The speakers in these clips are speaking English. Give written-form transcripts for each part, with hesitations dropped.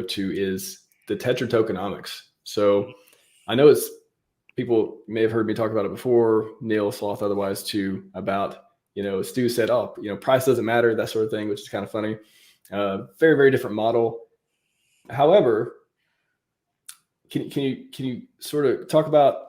go to is the Tetra tokenomics. So I know people may have heard me talk about it before, Neil Sloth otherwise too, about, Stu said, oh, price doesn't matter, that sort of thing, which is kind of funny. Very, very different model. However, can you sort of talk about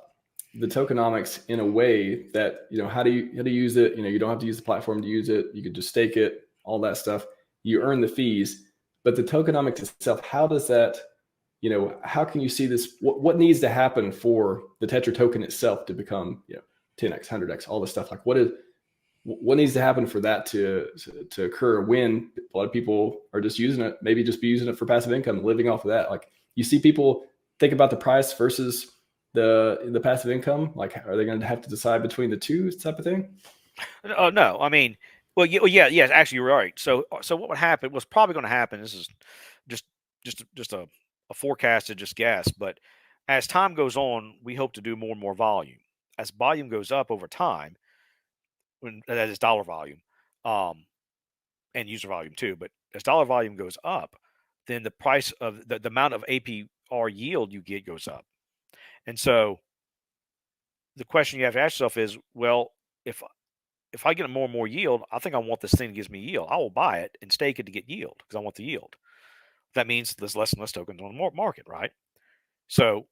the tokenomics in a way that, how do you use it? You don't have to use the platform to use it. You could just stake it, all that stuff. You earn the fees, but the tokenomics itself, how does that, how can you see this? What needs to happen for the Tetra token itself to become, 10x, 100x, all this stuff? Like what needs to happen for that to occur when a lot of people are just using it, maybe just be using it for passive income, living off of that? Like, you see people think about the price versus the passive income. Like, are they going to have to decide between the two type of thing? No, I mean, well, yeah, yes, actually, you're right. So what would happen? What's probably going to happen? This is just a forecasted just guess, but as time goes on, we hope to do more and more volume. As volume goes up over time, that is dollar volume, and user volume too. But as dollar volume goes up, then the price of the amount of APR yield you get goes up. And so the question you have to ask yourself is, well, if I get more and more yield, I think I want this thing that gives me yield. I will buy it and stake it to get yield because I want the yield. That means there's less and less tokens on the market, right? So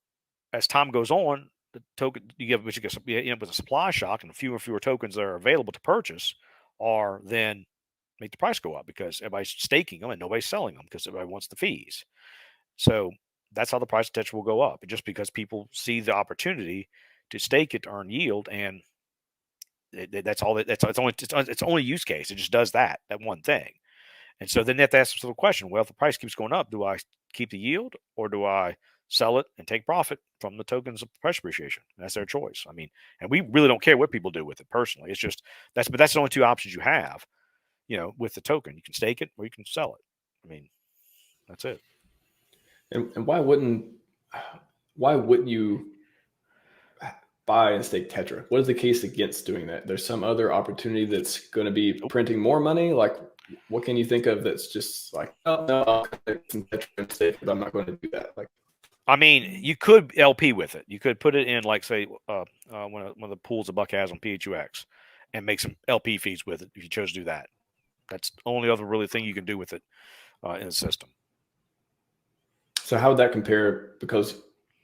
as time goes on, the token you end up with a supply shock, and fewer and fewer tokens that are available to purchase are then make the price go up because everybody's staking them and nobody's selling them because everybody wants the fees. So that's how the price of Tetra will go up, just because people see the opportunity to stake it to earn yield, and that's all. It's only use case. It just does that one thing. And so then they have to ask themselves the question: well, if the price keeps going up, do I keep the yield or do I sell it and take profit from the tokens of price appreciation? That's their choice. I mean, and we really don't care what people do with it personally. It's just that's the only two options you have. With the token, you can stake it or you can sell it. I mean, that's it. And why wouldn't you buy and stake Tetra? What is the case against doing that? There's some other opportunity that's going to be printing more money. Like, what can you think of that's just like, oh no, I'll collect some Tetra and stake, but I'm not going to do that? Like, I mean, you could LP with it. You could put it in, like, say, one of the pools a buck has on PHUX, and make some LP fees with it if you chose to do that. That's the only other really thing you can do with it in the system. So how would that compare? Because,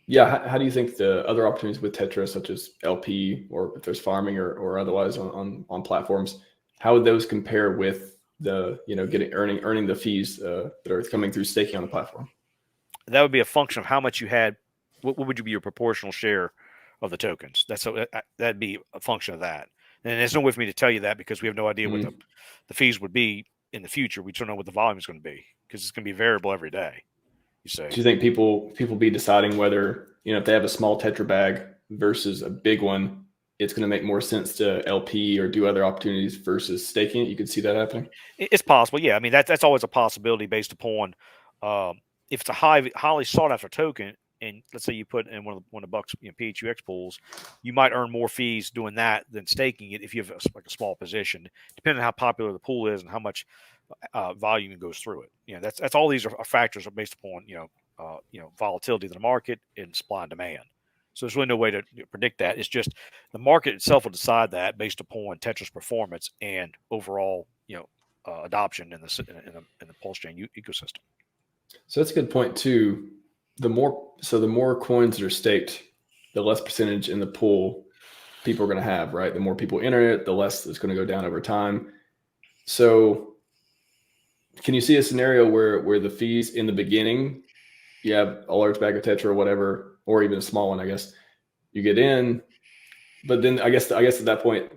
yeah, how do you think the other opportunities with Tetra, such as LP or if there's farming or otherwise on platforms, how would those compare with the earning the fees that are coming through staking on the platform? That would be a function of how much you had. What would be your proportional share of the tokens? That'd be a function of that. And there's no way for me to tell you that because we have no idea what the fees would be in the future. We don't know what the volume is going to be because it's going to be variable every day. Do you think people be deciding whether, if they have a small Tetra bag versus a big one, it's going to make more sense to LP or do other opportunities versus staking it? You could see that happening. It's possible. Yeah. I mean, that's always a possibility based upon if it's a highly sought after token, and let's say you put in one of the bucks, PHUX pools, you might earn more fees doing that than staking it if you have a small position, depending on how popular the pool is and how much volume goes through it. That's all these are factors are based upon volatility of the market and supply and demand. So there's really no way to predict that. It's just the market itself will decide that based upon Tetra's performance and overall adoption in the PulseChain ecosystem. So that's a good point too. The more coins that are staked, the less percentage in the pool people are going to have, right? The more people enter it, the less it's going to go down over time. So can you see a scenario where the fees in the beginning, you have a large bag of Tetra or whatever, or even a small one, I guess, you get in, but then I guess at that point,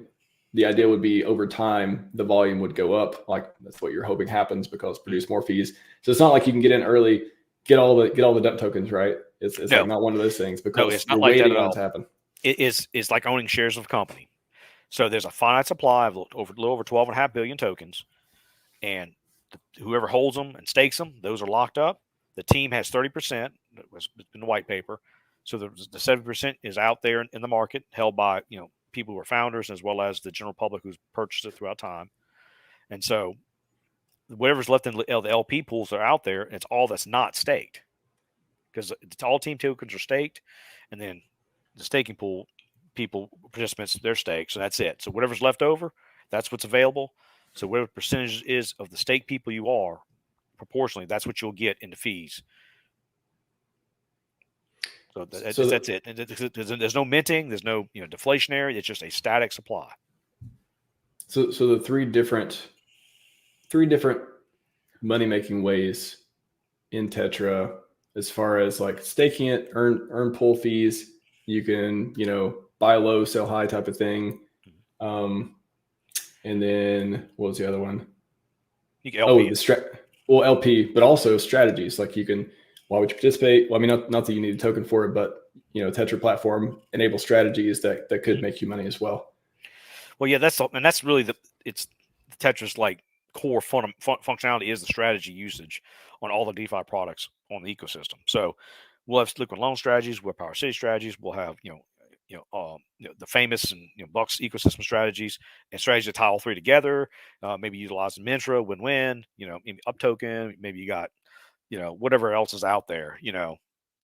the idea would be over time, the volume would go up. Like, that's what you're hoping happens because produce more fees. So it's not like you can get in early, get all the dump tokens, right? It's like not one of those things because it's not you're like waiting that on it to happen. It's like owning shares of a company. So there's a finite supply of a little over 12.5 billion tokens, and whoever holds them and stakes them, those are locked up. The team has 30%. That was in the white paper. So the 7% is out there in the market, held by people who are founders as well as the general public who's purchased it throughout time. And so whatever's left in the LP pools that are out there, it's all that's not staked, because it's all team tokens are staked, and then the staking pool participants, they're staked, so that's it. So whatever's left over, that's what's available. So whatever percentage is of the stake people you are, proportionally, that's what you'll get in the fees. So that's it. There's no minting. There's no deflationary. It's just a static supply. So the three different money making ways in Tetra, as far as like staking it, earn pull fees. You can buy low, sell high type of thing. And then what was the other one? You can LP LP, but also strategies. Like you can, why would you participate? Well, I mean, not that you need a token for it, but Tetra platform enables strategies that could make you money as well. Well, yeah, that's really it's Tetra's like core functionality is the strategy usage on all the DeFi products on the ecosystem. So we'll have liquid loan strategies, we'll have Power City strategies, we'll have the famous and Bucks ecosystem strategies, and strategies that tie all three together. Maybe utilizing Mintra, win-win. Maybe up token. Maybe you got whatever else is out there.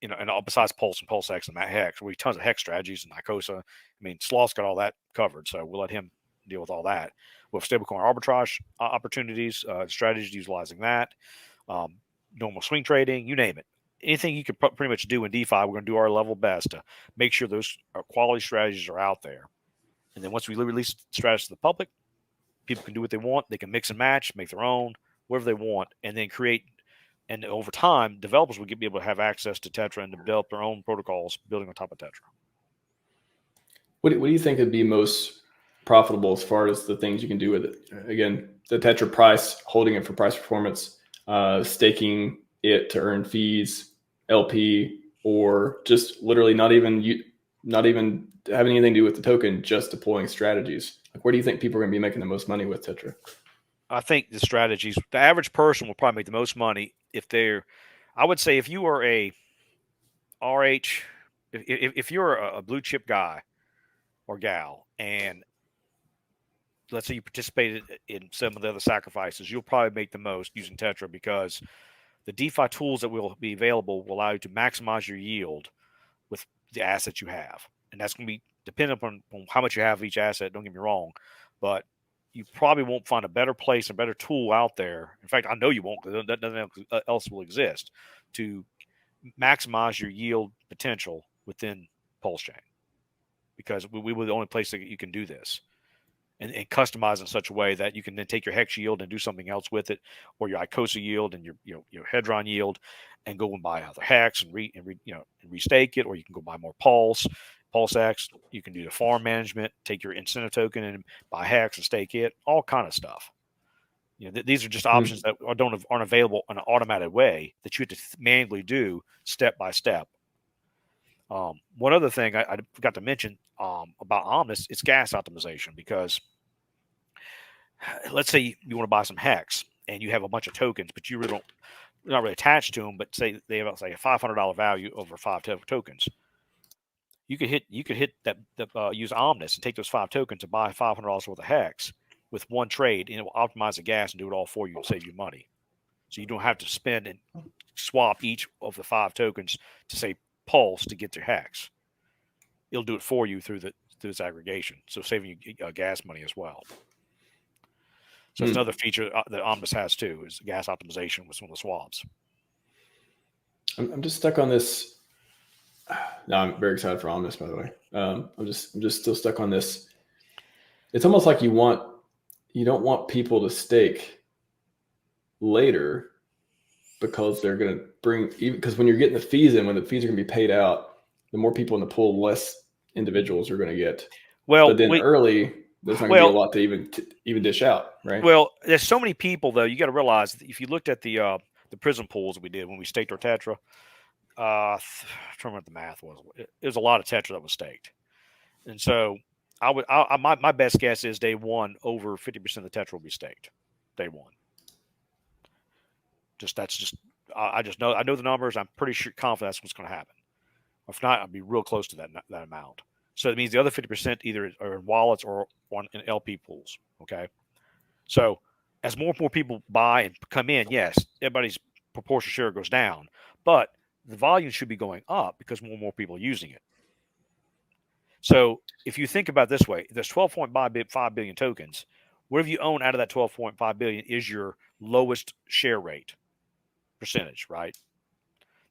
And besides Pulse and PulseX and Hex, we have tons of Hex strategies and Icosa. I mean, Sloth's got all that covered, so we'll let him deal with all that. We'll have stablecoin arbitrage opportunities, strategies utilizing that, normal swing trading, you name it. Anything you could pretty much do in DeFi, we're going to do our level best to make sure those quality strategies are out there. And then once we release strategies to the public, people can do what they want. They can mix and match, make their own, whatever they want, and then create. And over time, developers will be able to have access to Tetra and develop their own protocols building on top of Tetra. What do you think would be most profitable as far as the things you can do with it? Again, the Tetra price, holding it for price performance, staking it to earn fees, LP, or just literally not even having anything to do with the token, just deploying strategies. Like, where do you think people are going to be making the most money with Tetra? I think the strategies, the average person will probably make the most money I would say if you are a if you're a blue chip guy or gal, and let's say you participated in some of the other sacrifices, you'll probably make the most using Tetra, because the DeFi tools that will be available will allow you to maximize your yield with the assets you have. And that's going to be dependent upon how much you have of each asset. Don't get me wrong, but you probably won't find a better place, a better tool out there. In fact, I know you won't, because nothing else will exist to maximize your yield potential within PulseChain, because we were the only place that you can do this and customize in such a way that you can then take your Hex yield and do something else with it, or your Icosa yield and your Hedron yield, and go and buy other Hex and restake it, or you can go buy more PulseX. You can do the farm management, take your incentive token and buy Hex and stake it, all kind of stuff. These are just options that aren't available in an automated way that you have to manually do step by step. One other thing I forgot to mention about Omnis, it's gas optimization, because let's say you want to buy some Hex and you have a bunch of tokens, but you're not really attached to them, but say they have a $500 value over 5 tokens. You could hit that use Omnis and take those 5 tokens to buy $500 worth of Hex with one trade, and it will optimize the gas and do it all for you and save you money. So you don't have to spend and swap each of the 5 tokens to say Pulse to get to Hex. It'll do it for you through this aggregation, so saving you gas money as well. So it's another feature that Omnis has too, is gas optimization with some of the swaps. I'm just stuck on this. No, I'm very excited for Omnis, by the way. I'm just still stuck on this. It's almost like you don't want people to stake later, because they're going to because when you're getting the fees in, when the fees are going to be paid out, the more people in the pool, less individuals are going to get. Well, but then early, there's not going to be a lot to even dish out, right? Well, there's so many people, though. You got to realize that if you looked at the prism pools that we did when we staked our Tetra, I'm trying to remember what the math was. It was a lot of Tetra that was staked, and so my best guess is day one, over 50% of the Tetra will be staked. Day one. I know the numbers. I'm pretty confident that's what's going to happen. If not, I'd be real close to that amount. So it means the other 50% either are in wallets or in LP pools. Okay. So, as more and more people buy and come in, yes, everybody's proportional share goes down, but the volume should be going up because more and more people are using it. So if you think about it this way, there's 12.5 billion tokens. Whatever you own out of that 12.5 billion is your lowest share rate percentage, right?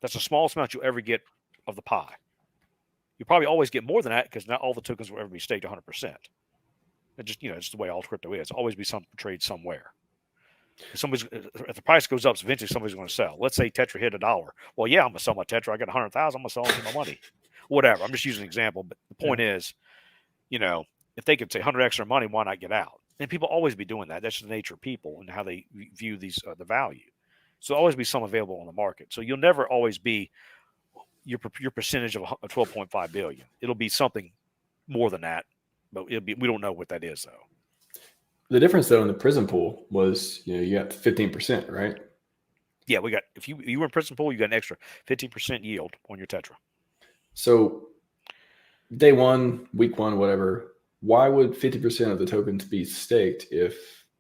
That's the smallest amount you'll ever get of the pie. You probably always get more than that because not all the tokens will ever be staked 100%. It just, it's the way all crypto is. Always be some trade somewhere. If the price goes up, eventually somebody's going to sell. Let's say Tetra hit $1. Well, yeah, I'm going to sell my Tetra. I got 100,000. I'm going to sell it for my money. Whatever. I'm just using an example. But the point is, if they could say 100x their money, why not get out? And people always be doing that. That's the nature of people and how they view these the value. So always be some available on the market. So you'll never always be your percentage of 12.5 billion. It'll be something more than that, but we don't know what that is though. The difference though in the prison pool was, you got 15%, right? Yeah, we got, if you were in prison pool, you got an extra 15% yield on your Tetra. So day one, week one, whatever, why would 50% of the tokens be staked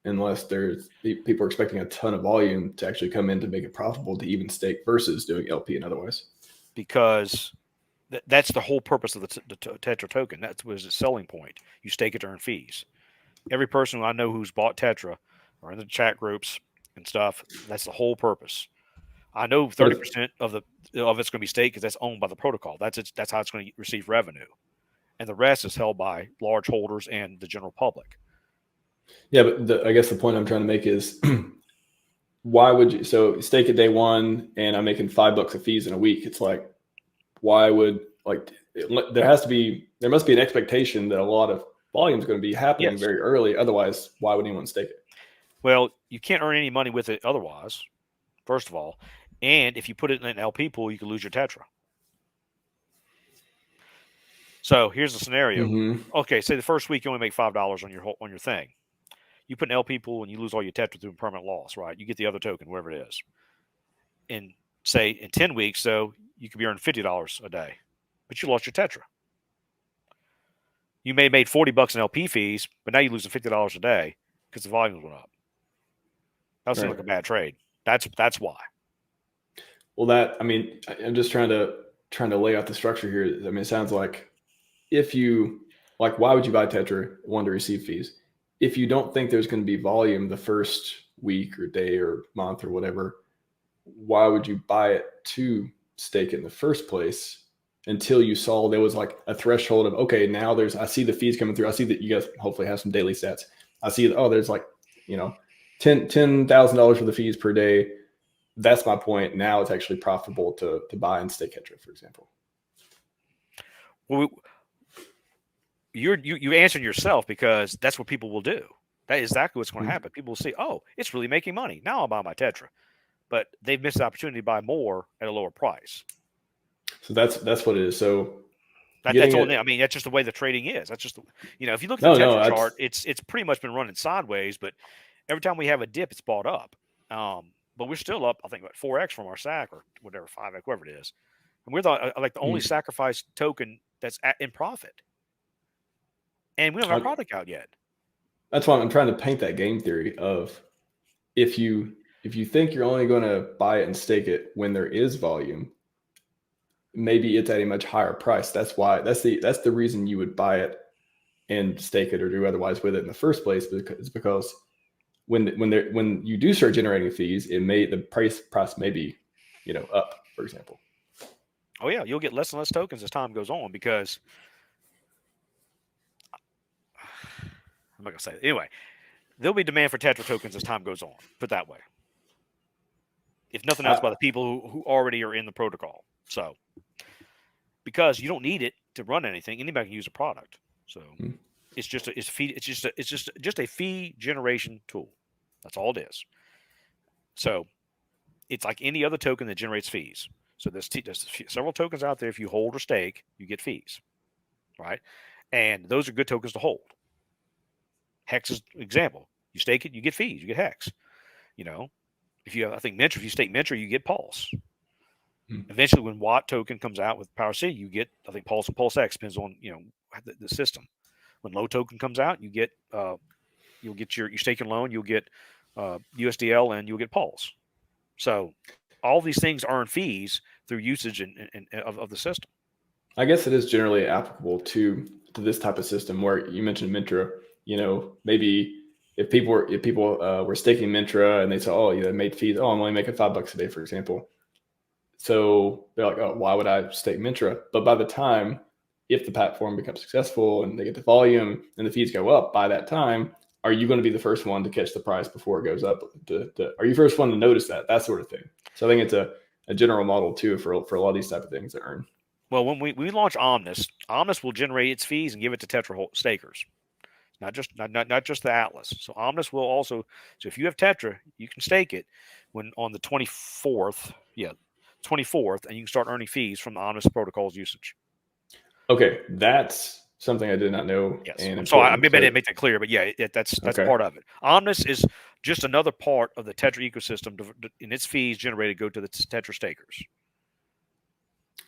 unless people are expecting a ton of volume to actually come in to make it profitable to even stake versus doing LP and otherwise? Because that's the whole purpose of the Tetra token. That was its selling point. You stake it to earn fees. Every person I know who's bought Tetra or in the chat groups and stuff, that's the whole purpose. I know 30% of it's going to be staked because that's owned by the protocol. That's how it's going to receive revenue. And the rest is held by large holders and the general public. Yeah, but I guess the point I'm trying to make is why would you stake it day one and I'm making $5 of fees in a week? It's like, why would there must be an expectation that a lot of volume is going to be happening very early. Otherwise, why would anyone stake it? Well, you can't earn any money with it otherwise, first of all. And if you put it in an LP pool, you could lose your Tetra. So here's the scenario. Mm-hmm. Okay, say the first week you only make $5 on your thing. You put an LP pool and you lose all your Tetra through permanent loss, right? You get the other token, wherever it is. And say in 10 weeks, so you could be earning $50 a day, but you lost your Tetra. You may have made $40 in LP fees, but now you're losing $50 a day because the volume went up. That seems like a bad trade. That's why. Well, I'm just trying to lay out the structure here. I mean, it sounds like why would you buy Tetra? One, to receive fees. If you don't think there's going to be volume the first week or day or month or whatever, why would you buy it to stake it in the first place until you saw there was like a threshold of, okay, now I see the fees coming through. I see that you guys hopefully have some daily stats. I see that, there's like, $10,000 for the fees per day. That's my point. Now it's actually profitable to buy and stake Tetra, for example. Well, you answered yourself because that's what people will do. That is exactly what's going to happen. People will say, oh, it's really making money. Now I'll buy my Tetra. But they've missed the opportunity to buy more at a lower price. So that's what it is. So that's all. I mean, that's just the way the trading is. That's just if you look at the Tetra chart, it's pretty much been running sideways. But every time we have a dip, it's bought up. But we're still up, I think, about 4x from our SAC or whatever, 5x, whatever it is. And we're the only sacrifice token that's in profit. And we don't have our product out yet. That's why I'm trying to paint that game theory of if you think you're only going to buy it and stake it when there is volume, maybe it's at a much higher price. That's the reason you would buy it and stake it or do otherwise with it in the first place, because when you do start generating fees, the price may be up, for example. Oh yeah, you'll get less and less tokens as time goes on because I'm not gonna say it. Anyway, there'll be demand for Tetra tokens as time goes on. Put that way. If nothing else, by the people who already are in the protocol. So, because you don't need it to run anything, anybody can use a product. So, it's just a fee generation tool. That's all it is. So, it's like any other token that generates fees. So there's several tokens out there. If you hold or stake, you get fees, right? And those are good tokens to hold. Hex is an example. You stake it, you get fees, you get Hex. If you stake Mentor, you get Pulse. Eventually, when Watt token comes out with Power C, you get, I think, Pulse and PulseX, depends on the system. When Low token comes out, you get you stake your loan, you'll get USDL, and you'll get Pulse. So all these things earn fees through usage of the system. I guess it is generally applicable to this type of system where you mentioned Mintra. Maybe if people were staking Mintra and they saw, oh, they made fees. Oh, I'm only making $5 a day, for example. So they're like, oh, why would I stake Mintra? But by the time, if the platform becomes successful and they get the volume and the fees go up, by that time, are you going to be the first one to catch the price before it goes up? Are you first one to notice that sort of thing? So I think it's a general model too for a lot of these type of things to earn. Well, when we launch Omnis will generate its fees and give it to Tetra stakers, not just the Atlas. So Omnis will also. So if you have Tetra, you can stake it when on the 24th, 24th, and you can start earning fees from the Omnis protocol's usage. Okay, that's something I did not know. Yes, and so maybe I didn't make that clear, but yeah, that's okay. part of it. Omnis is just another part of the Tetra ecosystem, and its fees generated go to the Tetra stakers.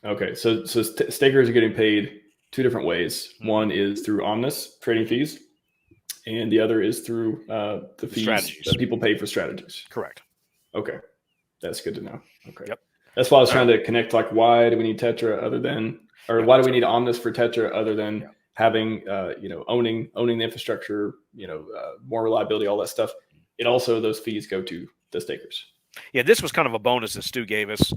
Okay, so stakers are getting paid two different ways. Mm-hmm. One is through Omnis trading fees, and the other is through the fees that people pay for strategies. Correct. Okay, that's good to know. Okay. Yep. That's why I was trying to connect. Like, why do we need Tetra other than, or why do we need Omnis for Tetra other than having, owning the infrastructure, more reliability, all that stuff. It also, those fees go to the stakers. Yeah, this was kind of a bonus that Stu gave us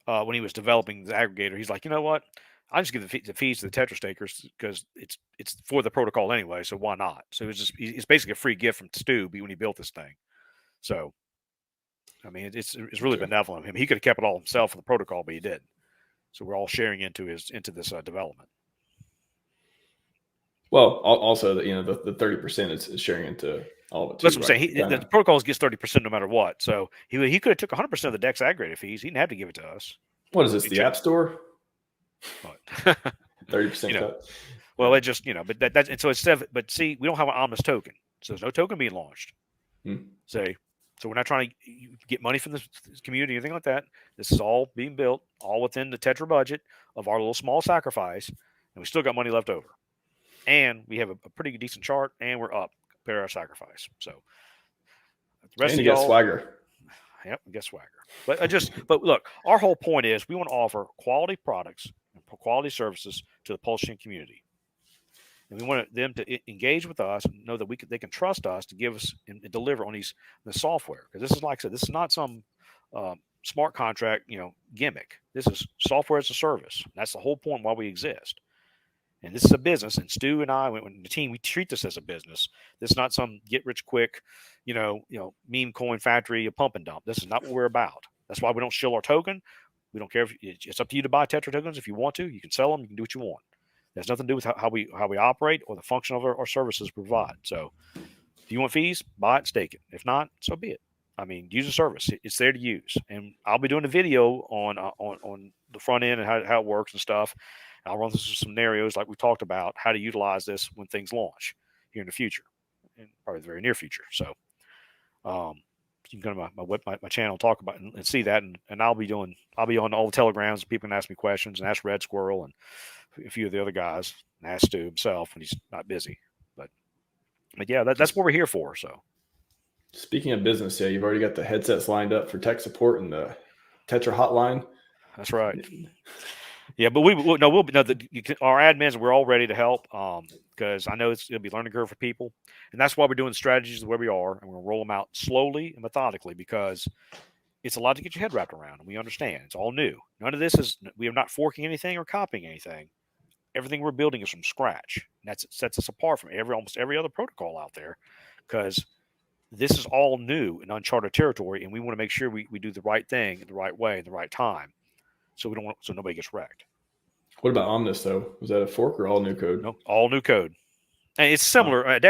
when he was developing the aggregator. He's like, you know what? I just give the fees to the Tetra stakers because it's for the protocol anyway. So why not? So it's basically a free gift from Stu when he built this thing. So, I mean, it's really benevolent of him. He could have kept it all himself for the protocol, but he didn't. So we're all sharing into this development. Well, also the 30% is sharing into all of it too. That's what I'm saying. The protocols gets 30% no matter what. So he could have took 100% of the DEX aggregator fees. He didn't have to give it to us. What is this? The App Store? What? 30% cut. Well, it just but that's and so instead. But see, we don't have an Omnis token, so there's no token being launched. So we're not trying to get money from this community or anything like that. This is all being built, all within the Tetra budget of our little small sacrifice, and we still got money left over. And we have a pretty decent chart, and we're up compared to our sacrifice. So the rest of you got swagger. Yep, we got swagger. But look, our whole point is we want to offer quality products and quality services to the PulseChain community. And we want them to engage with us and know that they can trust us to give us and deliver on the software. Because this is, like I said, this is not some smart contract, gimmick. This is software as a service. That's the whole point why we exist. And this is a business. And Stu and I, when the team, we treat this as a business. This is not some get rich quick, meme coin factory, a pump and dump. This is not what we're about. That's why we don't shill our token. We don't care if it's up to you to buy Tetra tokens. If you want to, you can sell them. You can do what you want. It has nothing to do with how we operate or the function of our services provide. So if you want fees, buy it, stake it. If not, so be it. I mean, use the service. It's there to use. And I'll be doing a video on the front end and how it works and stuff. And I'll run through some scenarios like we talked about, how to utilize this when things launch here in the future, and probably the very near future. So you can go to my channel, talk about and see that. And I'll be on all the telegrams. People can ask me questions and ask Red Squirrel and a few of the other guys, and ask Stu himself when he's not busy. But yeah, that's what we're here for. So speaking of business, you've already got the headsets lined up for tech support and the Tetra hotline. That's right. Yeah, but our admins, we're all ready to help because I know it'll be learning curve for people, and that's why we're doing strategies the way we are, and we're gonna roll them out slowly and methodically because it's a lot to get your head wrapped around, and we understand it's all new. None of this we are not forking anything or copying anything. Everything we're building is from scratch. And that sets us apart from almost every other protocol out there because this is all new and uncharted territory, and we want to make sure we do the right thing in the right way, in the right time. So nobody gets wrecked. What about Omnis though? Was that a fork or all new code? No, all new code. And it's similar. An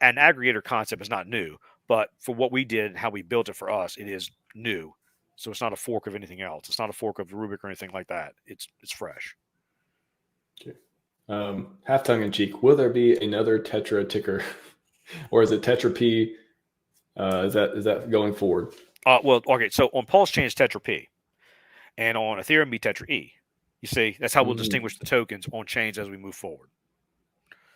aggregator concept is not new, but for what we did and how we built it for us, it is new. So it's not a fork of anything else. It's not a fork of Rubik or anything like that. It's fresh. Okay. Half tongue in cheek. Will there be another Tetra ticker, or is it Tetra P? Is that going forward? Well, okay. So on PulseChain it's Tetra P. And on Ethereum, be Tetra E. You see, that's how we'll distinguish the tokens on chains as we move forward.